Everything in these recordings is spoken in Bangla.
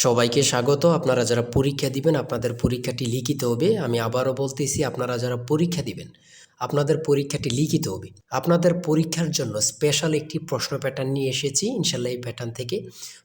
সবাইকে স্বাগত। আপনারা যারা পরীক্ষা দিবেন আপনাদের পরীক্ষাটি লিখিত হবে। আমি আবারও বলতেছি, আপনারা যারা পরীক্ষা দিবেন আপনাদের পরীক্ষাটি লিখিত হবে। আপনাদের পরীক্ষার জন্য স্পেশাল একটি প্রশ্ন প্যাটার্ন নিয়ে এসেছি। ইনশাল্লাহ এই প্যাটার্ন থেকে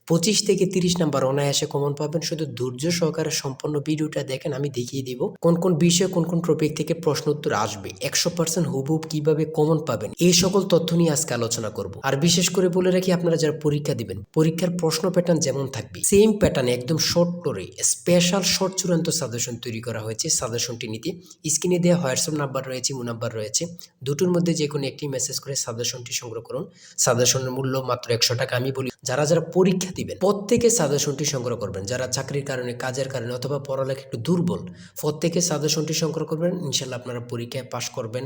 25 থেকে 30 নাম্বার অনায়াসে কমন পাবেন। শুধু ধৈর্য সহকারে সম্পূর্ণ ভিডিওটা দেখেন, আমি দেখিয়ে দিব কোন কোন বিষয়ে কোন কোন টপিক থেকে প্রশ্ন উত্তর আসবে, 100% হুবহুব কিভাবে কমন পাবেন, এই সকল তথ্য নিয়ে আজকে আলোচনা করব। আর বিশেষ করে বলে রাখি, আপনারা যারা পরীক্ষা দিবেন পরীক্ষার প্রশ্ন প্যাটার্ন যেমন থাকবে সেম প্যাটার্নে একদম শর্ট করে স্পেশাল শর্ট চূড়ান্ত সাজেশন তৈরি করা হয়েছে। সাজেশনটি নিতে স্ক্রিনে দেওয়া হোয়াটসঅ্যাপ নাম্বার রয়েছে, ইমো নাম্বার রয়েছে, দুটোর মধ্যে যে কোনো একটি মেসেজ করে সাজেশনটি সংগ্রহ করুন। সাজেশনের মূল্য মাত্র 100 টাকা। আমি বলি যারা যারা পরীক্ষা দিবেন প্রত্যেকে সাজেশনটি সংগ্রহ করবেন। যারা চাকরির কারণে, কাজের কারণে অথবা পড়ালেখা একটু দুর্বল, প্রত্যেকে সাজেশনটি সংগ্রহ করবেন। ইনশাল্লাহ আপনারা পরীক্ষায় পাশ করবেন।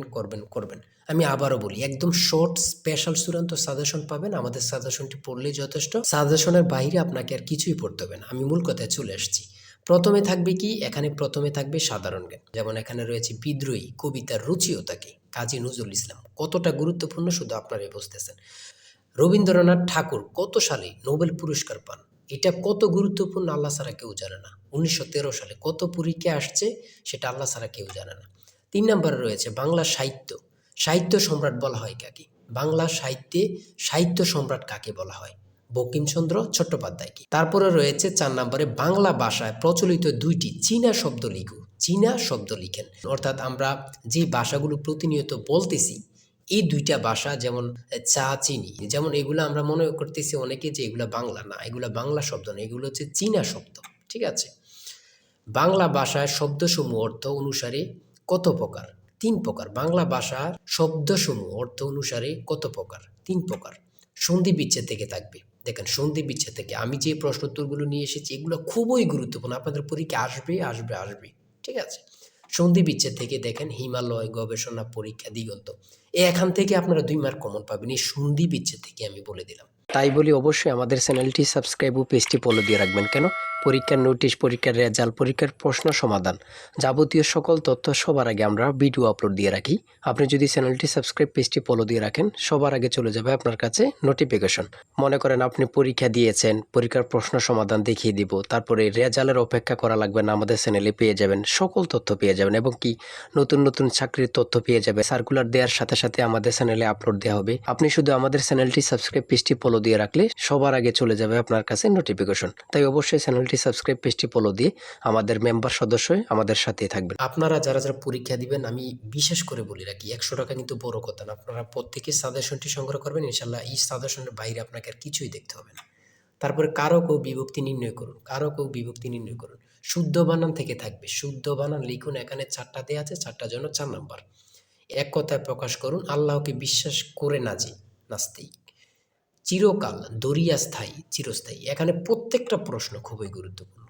আমি আবারও বলি, একদম শর্ট স্পেশাল চূড়ান্ত সাজেশন পাবেন। আমাদের সাজেশনটি পড়লেই যথেষ্ট। সাজেশনের বাইরে আপনাকে আর কিছুই পড়তে হবে না। আমি মূল কথায় চলে আসছি। প্রথমে থাকবে কি, এখানে প্রথমে থাকবে সাধারণ জ্ঞান। যেমন এখানে রয়েছে বিদ্রোহী কবিতার রুচিওতাকে, কাজী নজরুল ইসলাম। কতটা গুরুত্বপূর্ণ শুধু আপনারাই বুঝতেছেন। রবীন্দ্রনাথ ঠাকুর কত সালে নোবেল পুরস্কার পান, এটা কত গুরুত্বপূর্ণ আল্লাহ ছাড়া কেউ জানে না। 1913 সালে কত পরীক্ষা আসছে সেটা আল্লাহ ছাড়া কেউ জানে না। 3 নম্বরে রয়েছে বাংলা সাহিত্য। সাহিত্য সম্রাট বলা হয় কাকে? বাংলা সাহিত্যে সাহিত্য সম্রাট কাকে বলা হয়? বঙ্কিমচন্দ্র চট্টোপাধ্যায়কে। তারপরে রয়েছে 4 নম্বরে বাংলা ভাষায় প্রচলিত 2টি চীনা শব্দ লিখো। চীনা শব্দ লিখেন, অর্থাৎ আমরা যে ভাষাগুলো প্রতিনিয়ত বলতেছি এই 2টা ভাষা, যেমন চা, চিনি, যেমন এগুলো আমরা মনে করতেছি অনেকে যে এগুলো বাংলা, না, এগুলো বাংলা শব্দ না, এগুলো হচ্ছে চীনা শব্দ। ঠিক আছে। বাংলা ভাষার শব্দসমূহ অর্থ অনুসারে কত প্রকার? 3 প্রকার। বাংলা ভাষার শব্দসমূহ অর্থ অনুসারে কত প্রকার? 3 প্রকার। সন্ধি বিচ্ছেদ থেকে থাকবে। দেখেন, সন্ধি বিচ্ছেদ থেকে আমি যে প্রশ্ন উত্তরগুলো নিয়ে এসেছি এগুলো খুবই গুরুত্বপূর্ণ, আপনাদের পরীক্ষা আসবে। ঠিক আছে। সন্ধি বিচ্ছেদ থেকে দেখেন হিমালয়, গবেষণা, পরীক্ষা, দিগন্ত, এখান থেকে আপনারা 2 মার্ক কমন পাবেন। এই সন্ধি বিচ্ছেদ থেকে আমি বলে দিলাম। তাই বলি অবশ্যই আমাদের চ্যানেলটি সাবস্ক্রাইব ও পেজটি ফলো দিয়ে রাখবেন। কেন? পরীক্ষার নোটিশ, পরীক্ষার রেজাল্ট, পরীক্ষার প্রশ্ন সমাধান, যাবতীয় সকল তথ্য সবার আগে আমরা ভিডিও আপলোড দিয়ে রাখি। আপনি যদি চ্যানেলটি সাবস্ক্রাইব, পেজটি ফলো দিয়ে রাখেন, সবার আগে চলে যাবে আপনার কাছে নোটিফিকেশন। মনে করেন আপনি পরীক্ষা দিয়েছেন, পরীক্ষার প্রশ্ন সমাধান দেখিয়ে দিব, তারপরে রেজাল্টের অপেক্ষা করা লাগবে না, আমাদের চ্যানেলে পেয়ে যাবেন, সকল তথ্য পেয়ে যাবেন, এবং কি নতুন নতুন চাকরির তথ্য পেয়ে যাবে। সার্কুলার দেওয়ার সাথে সাথে আমাদের চ্যানেলে আপলোড দেওয়া হবে। আপনি শুধু আমাদের চ্যানেলটি সাবস্ক্রাইব, পেজটি ফলো দিয়ে রাখলে সবার আগে চলে যাবে আপনার কাছে নোটিফিকেশন। তাই অবশ্যই চ্যানেলটি সাবস্ক্রাইব, পেজটি ফলো দিয়ে আমাদের মেম্বার সদস্য হয়ে আমাদের সাথেই থাকবেন। আপনারা যারা যারা পরীক্ষা দিবেন, আমি বিশেষ করে বলে রাখি, 100 টাকা কিন্তু বড় কথা না। আপনারা প্রত্যেকে সাজেশনটি সংগ্রহ করবেন। ইনশাল্লাহ এই সাজেশনের বাইরে আপনাকে আর কিছুই দেখতে হবে না। তারপরে কারক ও বিভক্তি নির্ণয় করুন। শুদ্ধ বানান থেকে থাকবে। শুদ্ধ বানান লিখুন। এখানে 4টা দেয়া আছে, 4টার জন্য 4 নাম্বার। এক কথায় প্রকাশ করুন, আল্লাহকে বিশ্বাস করে না যে নাস্তিক। চিরকাল, দরিয়া স্থায়ী, চিরস্থায়ী। এখানে প্রত্যেকটা প্রশ্ন খুবই গুরুত্বপূর্ণ।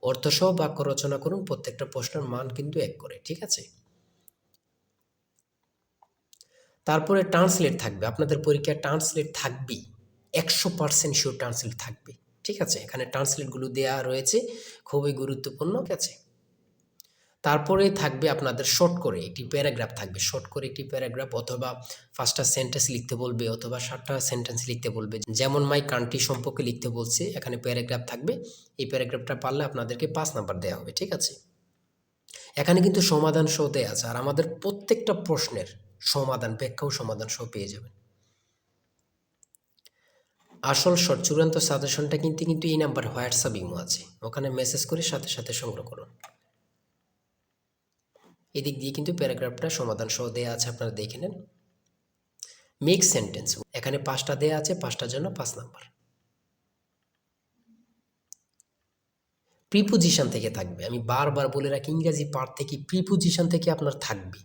অর্থসহ বাক্য রচনা করুন। প্রত্যেকটা প্রশ্নের মান কিন্তু 1 করে। ঠিক আছে। তারপরে ট্রান্সলেট থাকবে। আপনাদের পরীক্ষায় ট্রান্সলেট থাকবেই, 100% শিওর ট্রান্সলেট থাকবে। ঠিক আছে। এখানে ট্রান্সলেটগুলো দেয়া রয়েছে, খুবই গুরুত্বপূর্ণ। ঠিক আছে। তারপরে থাকবে আপনাদের শর্ট করে একটি প্যারাগ্রাফ থাকবে। শর্ট করে একটি প্যারাগ্রাফ, অথবা 5টা সেন্টেন্স লিখতে বলবে, অথবা 7টা সেন্টেন্স লিখতে বলবে। যেমন মাই কান্ট্রি সম্পর্কে লিখতে বলছে, এখানে প্যারাগ্রাফ থাকবে। এই প্যারাগ্রাফটা পারলে আপনাদেরকে 5 নাম্বার দেওয়া হবে। ঠিক আছে। এখানে কিন্তু সমাধান সহ দেয়া আছে, আর আমাদের প্রত্যেকটা প্রশ্নের সমাধান, ব্যাখ্যা ও সমাধান সহ পেয়ে যাবেন। আসল চূড়ান্ত সাজেশনটা কিন্তু এই নাম্বার হোয়াটসঅ্যাপ, ইমো আছে, ওখানে মেসেজ করে সাথে সাথে সংগ্রহ করুন। এদিক দিয়ে কিন্তু প্যারাগ্রাফটা সমাধান সহ দেয়া আছে, আপনারা দেখে নেন। মেক সেন্টেন্স, এখানে 5টা দেয়া আছে, 5টার জন্য 5 নাম্বার। প্রিপোজিশন থেকে থাকবে। আমি বারবার বলে রাখি, ইংরেজি পার্ট থেকে প্রিপোজিশন থেকে আপনার থাকবে।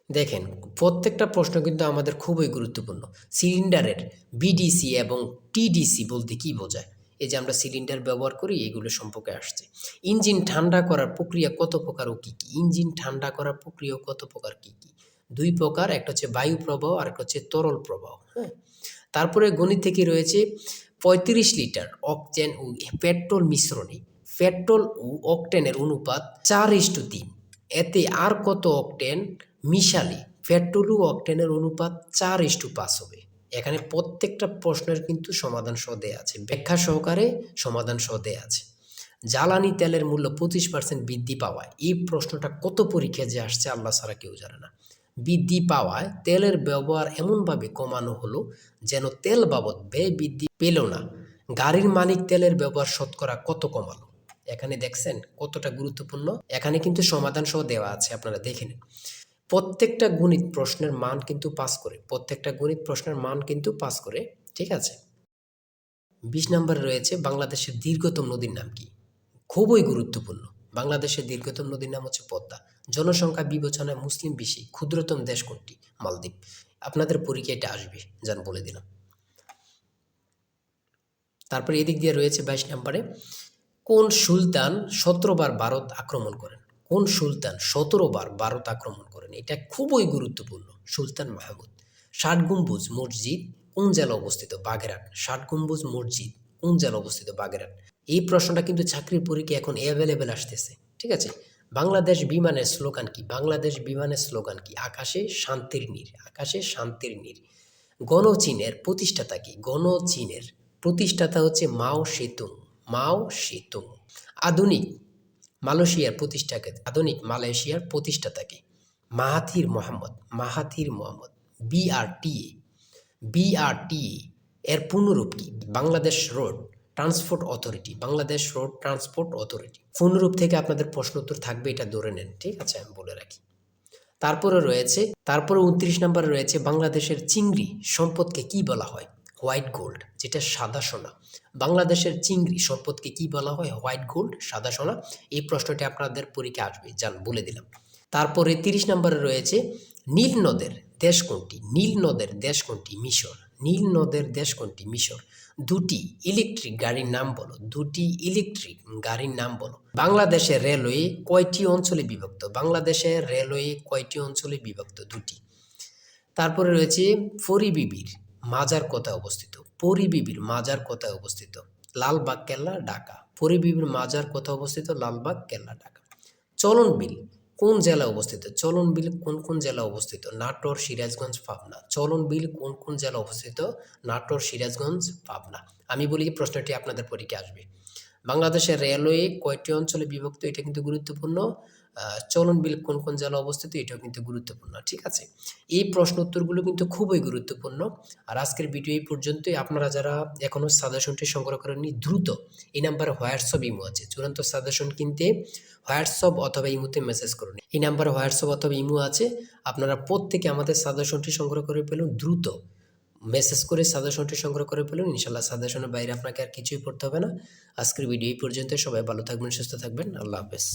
দেখেন, প্রত্যেকটা প্রশ্ন কিন্তু আমাদের খুবই গুরুত্বপূর্ণ। সিলিন্ডারের বিডিসি এবং টিডিসি বলতে কি বোঝায়? এই যে আমরা সিলিন্ডার ব্যবহার করি, এগুলো সম্পর্কে আসছে। ইঞ্জিন ঠান্ডা করার প্রক্রিয়া কত প্রকার ও কী কী? ইঞ্জিন ঠান্ডা করার প্রক্রিয়া কত প্রকার, কী কী? 2 প্রকার, একটা হচ্ছে বায়ু প্রবাহ আর একটা হচ্ছে তরল প্রবাহ। হ্যাঁ। তারপরে গণিত থেকে রয়েছে 35 লিটার অকটেন ও পেট্রোল মিশ্রণে পেট্রোল ও অকটেনের অনুপাত 4:3। এতে আর কত অকটেন মিশালে পেট্রোল ও অকটেনের অনুপাত 4:5 হবে। এখানে প্রত্যেকটা প্রশ্নের কিন্তু সমাধান সহ দেয়া আছে, ব্যাখ্যা সহকারে সমাধান সহ দেয়া আছে। জ্বালানি তেলের মূল্য 25% বৃদ্ধি পাওয়ায়, এই প্রশ্নটা কত পরীক্ষায় যে আসছে আল্লাহ ছাড়া কেউ জানে না। বৃদ্ধি পাওয়ায় তেলের ব্যবহার এমনভাবে কমানো হলো যেন তেল বাবদ ব্যয় বৃদ্ধি পেল না। গাড়ির মালিক তেলের ব্যবহার শতকরা কত কমালো? এখানে দেখছেন কতটা গুরুত্বপূর্ণ। এখানে কিন্তু সমাধান সহ দেওয়া আছে, আপনারা দেখে নিন। প্রত্যেকটা গণিত প্রশ্নের মান কিন্তু পাস করে, প্রত্যেকটা গণিত প্রশ্নের মান কিন্তু পাস করে, ঠিক আছে। 20 নম্বরে রয়েছে বাংলাদেশের দীর্ঘতম নদীর নাম কি? খুবই গুরুত্বপূর্ণ। বাংলাদেশের দীর্ঘতম নদীর নাম হচ্ছে পদ্মা। জনসংখ্যা বিবেচনায় মুসলিম বেশি, ক্ষুদ্রতম দেশ কোনটি? মালদ্বীপ। আপনাদের পরীক্ষায় এটা আসবে, যান বলে দিলাম। তারপরে এদিক দিয়ে রয়েছে 22 নম্বরে, কোন সুলতান 17 বার ভারত আক্রমণ করেন? কোন সুলতান 17 বার ভারত আক্রমণ করেন? এটা খুবই গুরুত্বপূর্ণ। সুলতান মাহমুদ। 60 গম্বুজ মসজিদ কোন জেলা অবস্থিত? বাগেরহাট। 60 গম্বুজ মসজিদ কোন জেলা অবস্থিত? বাগেরহাট। এই প্রশ্নটা কিন্তু চাকরির পরীক্ষা এখন অ্যাভেলেবেল আসতেছে, ঠিক আছে। বাংলাদেশ বিমানের স্লোগান কি? বাংলাদেশ বিমানের স্লোগান কি? আকাশে শান্তির নীড়, আকাশে শান্তির নীড়। গণচীনের প্রতিষ্ঠাতা কি? গণচীনের প্রতিষ্ঠাতা হচ্ছে মাও সেতুং, মাও সেতুং। আধুনিক মালয়েশিয়ার প্রতিষ্ঠাতা, আধুনিক মালয়েশিয়ার প্রতিষ্ঠাতাকে? Mahathir Mohamad, Mahathir Mohamad. BRTA, BRTA এর পূর্ণরূপ কি? Bangladesh road transport authority, Bangladesh road transport authority. পূর্ণরূপ থেকে আপনাদের প্রশ্ন উত্তর থাকবে, এটা ধরে নেন, ঠিক আছে, আমি বলে রাখি। তারপরে 29 নম্বরে রয়েছে বাংলাদেশের চিংড়ি সম্পদকে কি বলা হয়? হোয়াইট গোল্ড, যেটা সাদা সোনা। বাংলাদেশের চিংড়ি সম্পদকে কি বলা হয়? হোয়াইট গোল্ড, সাদা সোনা। এই প্রশ্নটি আপনাদের পরীক্ষা আসবে, যান বলে দিলাম। তারপরে 30 নম্বরে রয়েছে নীল নদের দেশ কোনটি? নীল নদের দেশ কোনটি? মিশর। নীল নদের দেশ কোনটি? মিশর। দুটি ইলেকট্রিক গাড়ির নাম বলো, দুটি ইলেকট্রিক গাড়ির নাম বলো। বাংলাদেশের রেলওয়ে কয়টি অঞ্চলে বিভক্ত? বাংলাদেশের রেলওয়ে কয়টি অঞ্চলে বিভক্ত? দুটি। তারপরে রয়েছে পরিবিবির মাজার কোথায় অবস্থিত? পরিবিবির মাজার কোথায় অবস্থিত? লালবাগ কেল্লা, ঢাকা। পরিবিবির মাজার কোথায় অবস্থিত? লালবাগ কেল্লা, ঢাকা। চলন বিল কোন জেলায় অবস্থিত? চলন বিল কোন কোন জেলা অবস্থিত? নাটোর, সিরাজগঞ্জ, পাবনা। চলন বিল কোন কোন জেলা অবস্থিত? নাটোর, সিরাজগঞ্জ, পাবনা। আমি বলি প্রশ্নটি আপনাদের পরীক্ষা আসবে। বাংলাদেশের রেলওয়ে কয়টি অঞ্চলে বিভক্ত? এটা কিন্তু গুরুত্বপূর্ণ। চলন বিল কোন কোন জেলা অবস্থিত? এটাও কিন্তু গুরুত্বপূর্ণ, ঠিক আছে। এই প্রশ্ন উত্তরগুলো কিন্তু খুবই গুরুত্বপূর্ণ। আর আজকের ভিডিও এই পর্যন্তই। আপনারা যারা এখনও সাজেশনটি সংগ্রহ করেননি, দ্রুত এই নাম্বারে হোয়াটসঅ্যাপ ইমো আছে, চূড়ান্ত সাজেশন কিনতে হোয়াটসঅ্যাপ অথবা ইমোতে মেসেজ করুন। এই নাম্বারে হোয়াটসঅ্যাপ অথবা ইমো আছে। আপনারা প্রত্যেকে আমাদের সাজেশনটি সংগ্রহ করে ফেলুন, দ্রুত মেসেজ করে সাজেশনটি সংগ্রহ করে ফেলুন। ইনশাল্লাহ সাজেশনের বাইরে আপনাকে আর কিছুই পড়তে হবে না। আজকের ভিডিও এই পর্যন্ত। সবাই ভালো থাকবেন, সুস্থ থাকবেন। আল্লাহ হাফেজ।